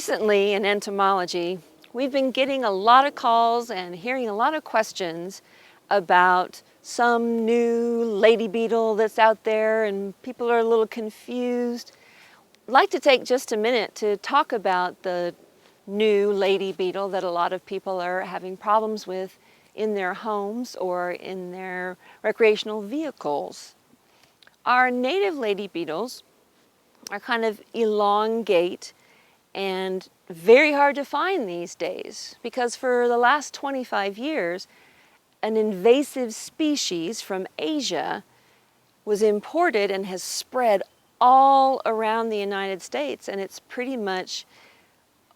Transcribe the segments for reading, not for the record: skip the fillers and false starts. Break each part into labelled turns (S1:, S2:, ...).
S1: Recently in entomology, we've been getting a lot of calls and hearing a lot of questions about some new lady beetle that's out there, and people are a little confused. I'd like to take just a minute to talk about the new lady beetle that a lot of people are having problems with in their homes or in their recreational vehicles. Our native lady beetles are kind of elongate and very hard to find these days, because for the last 25 years, an invasive species from Asia was imported and has spread all around the United States, and it's pretty much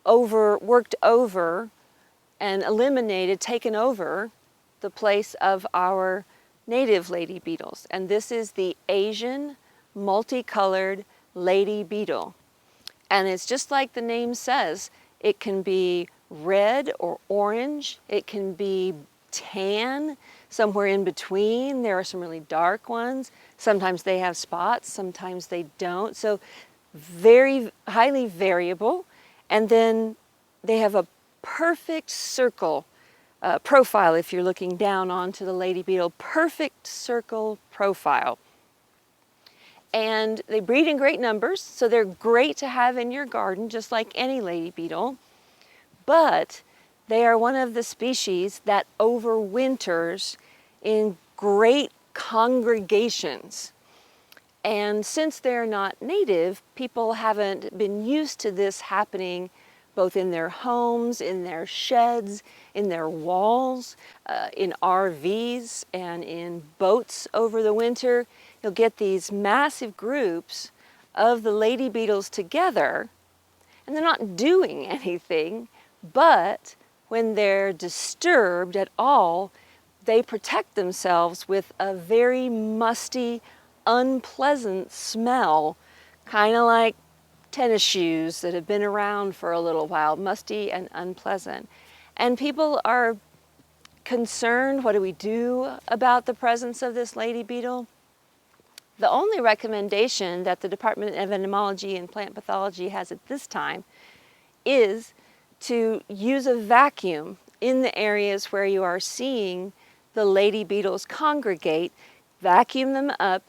S1: worked over and eliminated, taken over the place of our native lady beetles. And this is the Asian multicolored lady beetle. And it's just like the name says, it can be red or orange, it can be tan, somewhere in between. There are some really dark ones. Sometimes they have spots, sometimes they don't. So very highly variable. And then they have a perfect circle profile. If you're looking down onto the lady beetle, perfect circle profile. And they breed in great numbers, so they're great to have in your garden, just like any lady beetle. But they are one of the species that overwinters in great congregations. And since they're not native, people haven't been used to this happening both in their homes, in their sheds, in their walls, in RVs, and in boats over the winter. You'll get these massive groups of the lady beetles together, and they're not doing anything, but when they're disturbed at all, they protect themselves with a very musty, unpleasant smell, kind of like tennis shoes that have been around for a little while, musty and unpleasant. And people are concerned, what do we do about the presence of this lady beetle? The only recommendation that the Department of Entomology and Plant Pathology has at this time is to use a vacuum in the areas where you are seeing the lady beetles congregate, vacuum them up,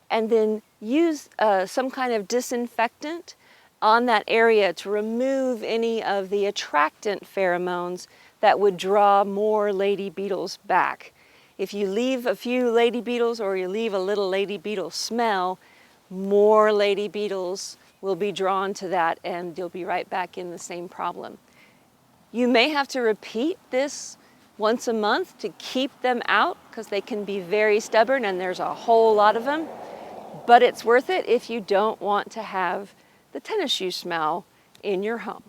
S1: and then use some kind of disinfectant on that area to remove any of the attractant pheromones that would draw more lady beetles back. If you leave a few lady beetles or you leave a little lady beetle smell, more lady beetles will be drawn to that, and you'll be right back in the same problem. You may have to repeat this once a month to keep them out, because they can be very stubborn and there's a whole lot of them. But it's worth it if you don't want to have the tennis shoe smell in your home.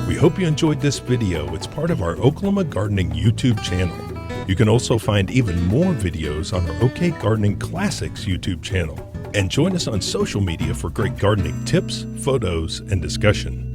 S2: We hope you enjoyed this video. It's part of our Oklahoma Gardening YouTube channel. You can also find even more videos on our OK Gardening Classics YouTube channel. And join us on social media for great gardening tips, photos, and discussion.